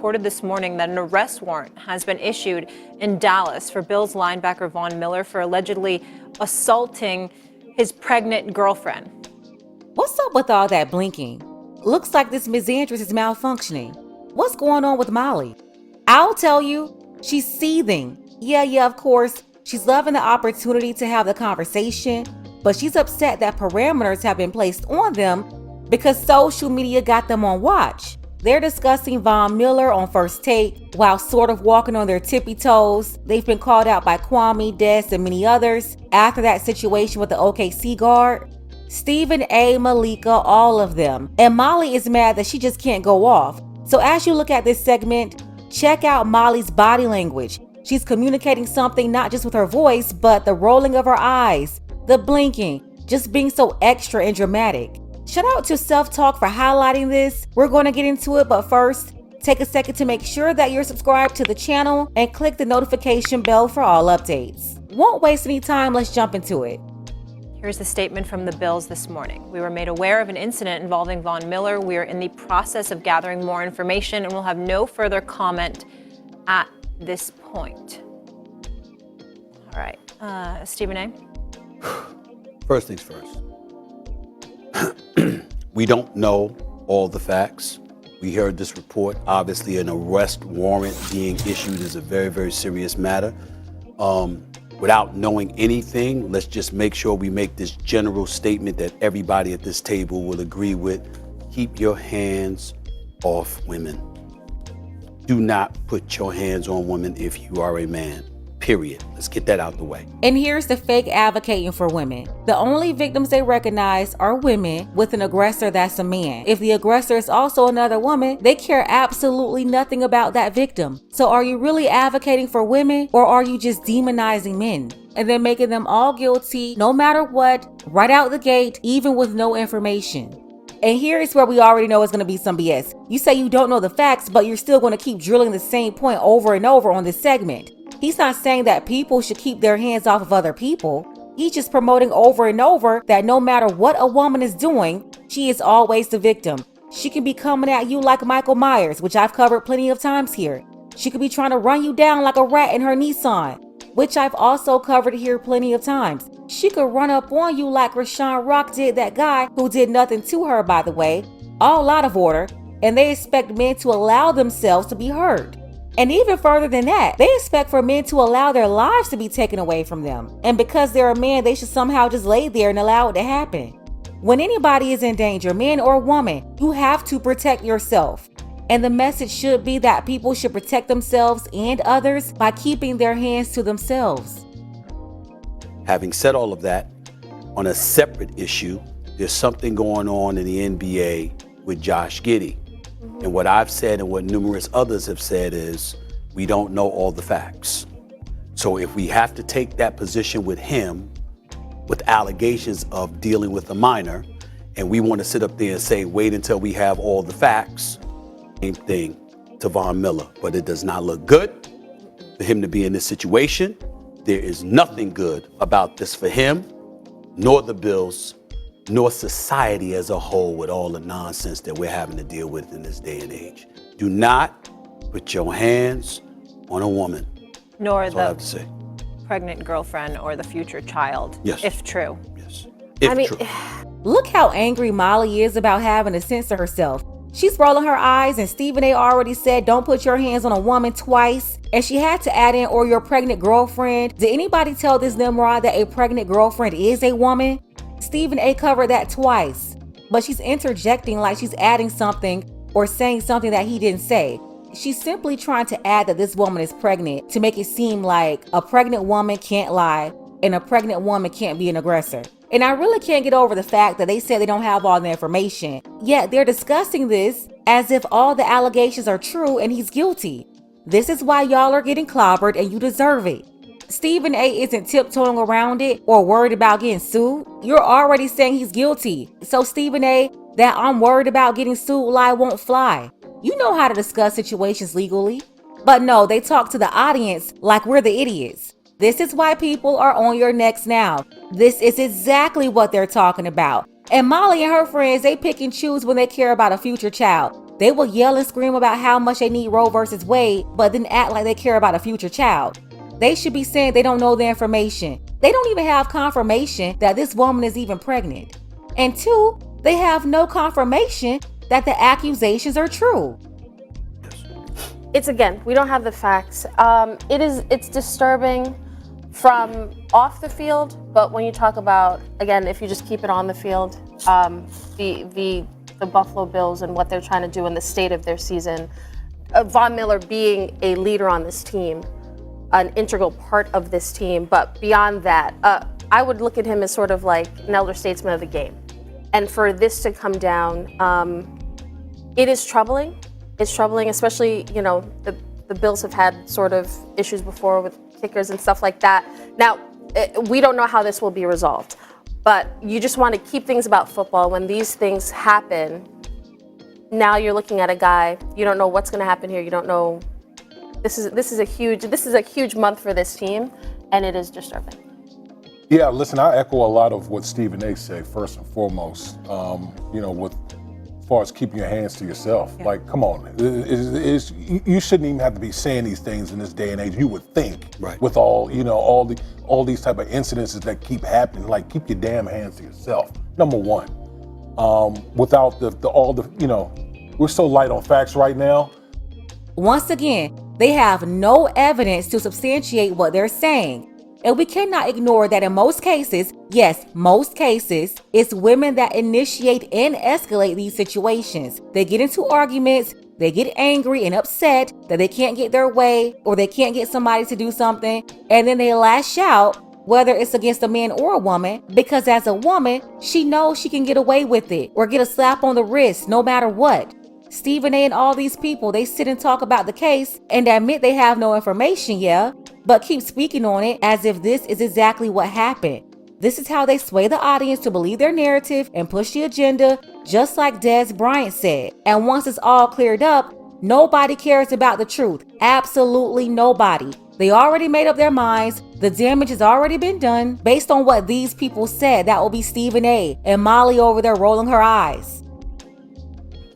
reported this morning that an arrest warrant has been issued in Dallas for Bills linebacker Von Miller for allegedly assaulting his pregnant girlfriend. What's up with all that blinking? Looks like this misandrist is malfunctioning. What's going on with Molly? I'll tell you, she's seething. Yeah, of course, she's loving the opportunity to have the conversation, but she's upset that parameters have been placed on them because social media got them on watch. They're discussing Von Miller on First Take while sort of walking on their tippy toes. They've been called out by Kwame, Des, and many others after that situation with the OKC guard. Stephen A., Malika, all of them. And Molly is mad that she just can't go off. So as you look at this segment, check out Molly's body language. She's communicating something not just with her voice, but the rolling of her eyes, the blinking, just being so extra and dramatic. Shout out to Self Talk for highlighting this. We're going to get into it, but first, take a second to make sure that you're subscribed to the channel and click the notification bell for all updates. Won't waste any time, let's jump into it. Here's the statement from the Bills this morning. We were made aware of an incident involving Von Miller. We are in the process of gathering more information and will have no further comment at this point. All right, Stephen A. First things first. We don't know all the facts. We heard this report. Obviously, an arrest warrant being issued is a very, very serious matter. Without knowing anything, let's just make sure we make this general statement that everybody at this table will agree with. Keep your hands off women. Do not put your hands on women if you are a man. Period. Let's get that out the way. And here's the fake advocating for women. The only victims they recognize are women with an aggressor that's a man. If the aggressor is also another woman, they care absolutely nothing about that victim. So are you really advocating for women, or are you just demonizing men and then making them all guilty no matter what, right out the gate, even with no information? And here is where we already know it's going to be some BS. You say you don't know the facts, but you're still going to keep drilling the same point over and over on this segment. He's not saying that people should keep their hands off of other people. He's just promoting over and over that no matter what a woman is doing, she is always the victim. She can be coming at you like Michael Myers, which I've covered plenty of times here. She could be trying to run you down like a rat in her Nissan, which I've also covered here plenty of times. She could run up on you like Rashawn Rock did that guy who did nothing to her, by the way, all out of order, and they expect men to allow themselves to be hurt. And even further than that, they expect for men to allow their lives to be taken away from them. And because they're a man, they should somehow just lay there and allow it to happen. When anybody is in danger, man or woman, you have to protect yourself. And the message should be that people should protect themselves and others by keeping their hands to themselves. Having said all of that, on a separate issue, there's something going on in the NBA with Josh Giddey. And what I've said and what numerous others have said is we don't know all the facts. So if we have to take that position with him, with allegations of dealing with a minor, and we want to sit up there and say, wait until we have all the facts, same thing to Von Miller. But it does not look good for him to be in this situation. There is nothing good about this for him, nor the Bills, nor society as a whole, with all the nonsense that we're having to deal with in this day and age. Do not put your hands on a woman. Nor That's all I have to say. Pregnant girlfriend or the future child, Yes. if true. Yes, if true. Look how angry Molly is about having to censor herself. She's rolling her eyes, and Stephen A. already said don't put your hands on a woman twice. And she had to add in, or your pregnant girlfriend. Did anybody tell this Nimrod that a pregnant girlfriend is a woman? Stephen A. covered that twice, but she's interjecting like she's adding something or saying something that he didn't say. She's simply trying to add that this woman is pregnant to make it seem like a pregnant woman can't lie and a pregnant woman can't be an aggressor. And I really can't get over the fact that they said they don't have all the information, yet they're discussing this as if all the allegations are true and he's guilty. This is why y'all are getting clobbered and you deserve it. Stephen A. isn't tiptoeing around it or worried about getting sued. You're already saying he's guilty. So Stephen A., that I'm worried about getting sued lie won't fly. You know how to discuss situations legally. But no, they talk to the audience like we're the idiots. This is why people are on your necks now. This is exactly what they're talking about. And Molly and her friends, they pick and choose when they care about a future child. They will yell and scream about how much they need Roe versus Wade, but then act like they care about a future child. They should be saying they don't know the information. They don't even have confirmation that this woman is even pregnant. And 2, they have no confirmation that the accusations are true. It's, again, we don't have the facts. It's disturbing from off the field, but when you talk about, again, if you just keep it on the field, the Buffalo Bills and what they're trying to do in the state of their season, Von Miller being a leader on this team, an integral part of this team, but beyond that, I would look at him as sort of like an elder statesman of the game. And for this to come down, it is troubling. It's troubling, especially, you know, the Bills have had sort of issues before with kickers and stuff like that. Now, we don't know how this will be resolved, but you just want to keep things about football. When these things happen, now you're looking at a guy, you don't know what's going to happen here. You don't know. This is a huge month for this team, and it is disturbing. Yeah, listen, I echo a lot of what Stephen A. said, first and foremost, you know, with as far as keeping your hands to yourself. Yeah. Like, come on, you shouldn't even have to be saying these things in this day and age. You would think, right, with all these type of incidences that keep happening, like, keep your damn hands to yourself. Number one, without we're so light on facts right now. Once again, they have no evidence to substantiate what they're saying. And we cannot ignore that in most cases, yes, most cases, it's women that initiate and escalate these situations. They get into arguments, they get angry and upset that they can't get their way or they can't get somebody to do something, and then they lash out, whether it's against a man or a woman, because as a woman, she knows she can get away with it or get a slap on the wrist no matter what. Stephen A. and all these people, they sit and talk about the case and admit they have no information, yeah, but keep speaking on it as if this is exactly what happened. This is how they sway the audience to believe their narrative and push the agenda, just like Des Bryant said. And once it's all cleared up, nobody cares about the truth. Absolutely nobody. They already made up their minds. The damage has already been done based on what these people said. That will be Stephen A. and Molly over there rolling her eyes.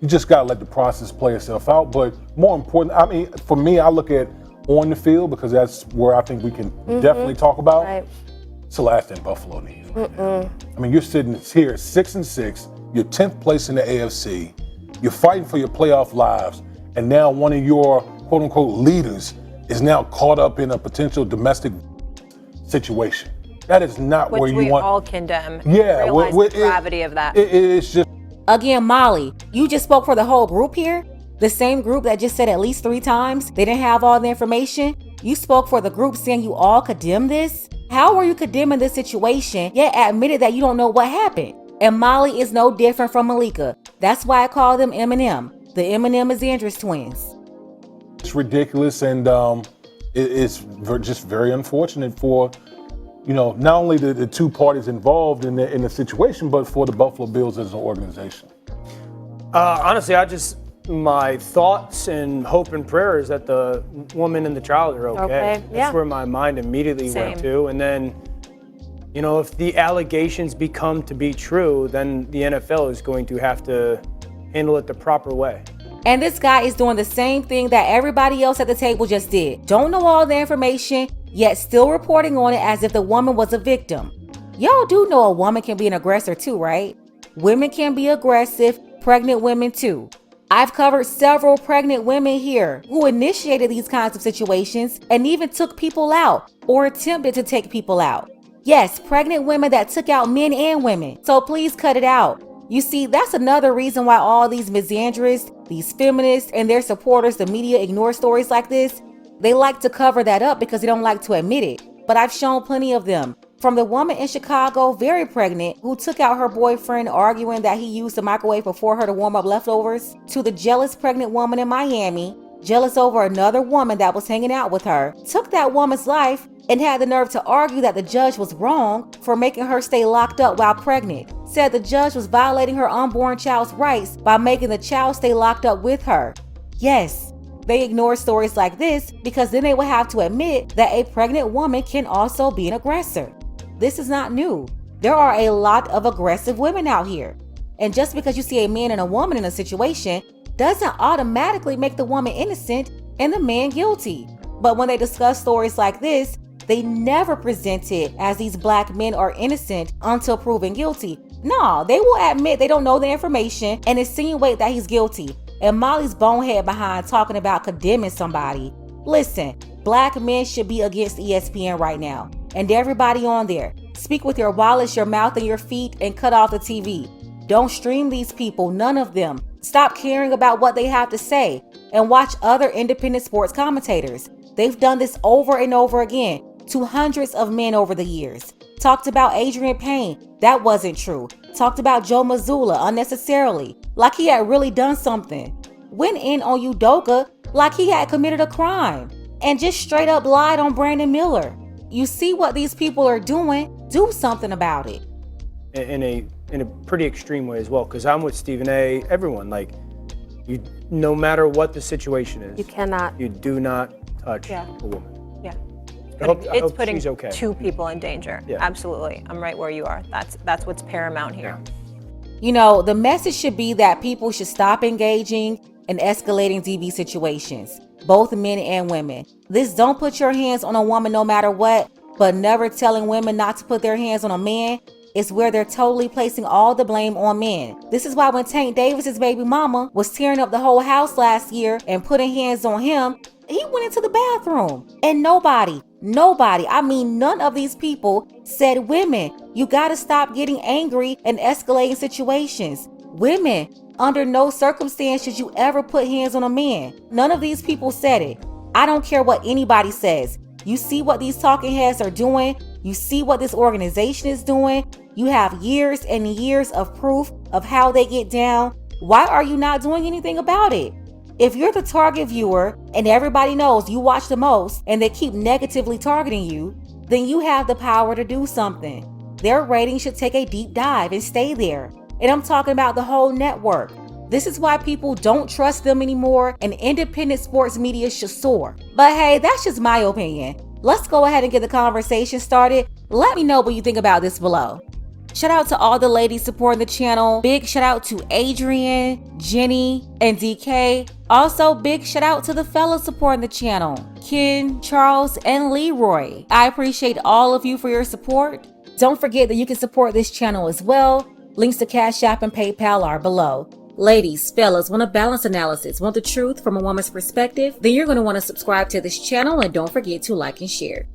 You just got to let the process play itself out. But more important, I mean, for me, I look at on the field because that's where I think we can definitely talk about. Right. It's the last thing Buffalo needs. I mean, you're sitting here 6-6, you're 10th place in the AFC, you're fighting for your playoff lives, and now one of your quote unquote leaders is now caught up in a potential domestic situation. That is not where you want. Which we all condemn. Yeah, realize the gravity of that. It's just. Again, Molly, you just spoke for the whole group here? The same group that just said at least 3 times they didn't have all the information? You spoke for the group saying you all condemn this? How are you condemning this situation, yet admitted that you don't know what happened? And Molly is no different from Malika. That's why I call them M&M. The M&M is Andrews twins. It's ridiculous, and it's just very unfortunate for, you know, not only the two parties involved in the situation, but for the Buffalo Bills as an organization. Honestly, my thoughts and hope and prayer is that the woman and the child are okay. That's where my mind immediately went to. And then, you know, if the allegations become to be true, then the NFL is going to have to handle it the proper way. And this guy is doing the same thing that everybody else at the table just did. Don't know all the information, yet still reporting on it as if the woman was a victim. Y'all do know a woman can be an aggressor too, right? Women can be aggressive, pregnant women too. I've covered several pregnant women here who initiated these kinds of situations and even took people out or attempted to take people out. Yes, pregnant women that took out men and women. So please cut it out. You see, that's another reason why all these misandrists, these feminists, and their supporters, the media, ignore stories like this. They like to cover that up because they don't like to admit it. But I've shown plenty of them. From the woman in Chicago, very pregnant, who took out her boyfriend arguing that he used the microwave before her to warm up leftovers, to the jealous pregnant woman in Miami, jealous over another woman that was hanging out with her, took that woman's life and had the nerve to argue that the judge was wrong for making her stay locked up while pregnant. Said the judge was violating her unborn child's rights by making the child stay locked up with her. Yes, they ignore stories like this because then they will have to admit that a pregnant woman can also be an aggressor. This is not new. There are a lot of aggressive women out here. And just because you see a man and a woman in a situation doesn't automatically make the woman innocent and the man guilty. But when they discuss stories like this, they never present it as these black men are innocent until proven guilty. No, they will admit they don't know the information and insinuate that he's guilty. And Molly's bonehead behind talking about condemning somebody. Listen, black men should be against ESPN right now. And everybody on there, speak with your wallets, your mouth, and your feet, and cut off the TV. Don't stream these people, none of them. Stop caring about what they have to say and watch other independent sports commentators. They've done this over and over again to hundreds of men over the years. Talked about Adrian Payne, that wasn't true. Talked about Joe Mazzulla unnecessarily, like he had really done something. Went in on Udoka like he had committed a crime, and just straight up lied on Brandon Miller. You see what these people are doing, do something about it. In a pretty extreme way as well, because I'm with Stephen A. Everyone, like, you, no matter what the situation is, you do not touch a woman. Yeah. I hope putting she's okay. two people in danger. Yeah. Absolutely. I'm right where you are. That's what's paramount here. You know, the message should be that people should stop engaging in escalating DV situations, both men and women. This don't put your hands on a woman no matter what, but never telling women not to put their hands on a man is where they're totally placing all the blame on men. This is why when Tank Davis's baby mama was tearing up the whole house last year and putting hands on him, he went into the bathroom. And nobody, I mean none of these people said, women, you gotta stop getting angry and escalating situations. Women, under no circumstance should you ever put hands on a man. None of these people said it. I don't care what anybody says. You see what these talking heads are doing. You see what this organization is doing. You have years and years of proof of how they get down. Why are you not doing anything about it? If you're the target viewer and everybody knows you watch the most and they keep negatively targeting you, then you have the power to do something. Their ratings should take a deep dive and stay there. And I'm talking about the whole network. This is why people don't trust them anymore and independent sports media should soar. But hey, that's just my opinion. Let's go ahead and get the conversation started. Let me know what you think about this below. Shout out to all the ladies supporting the channel. Big shout out to Adrian, Jenny, and DK. Also, big shout out to the fellas supporting the channel, Ken, Charles, and Leroy. I appreciate all of you for your support. Don't forget that you can support this channel as well. Links to Cash App and PayPal are below. Ladies, fellas, want a balanced analysis, want the truth from a woman's perspective? Then you're going to want to subscribe to this channel and don't forget to like and share.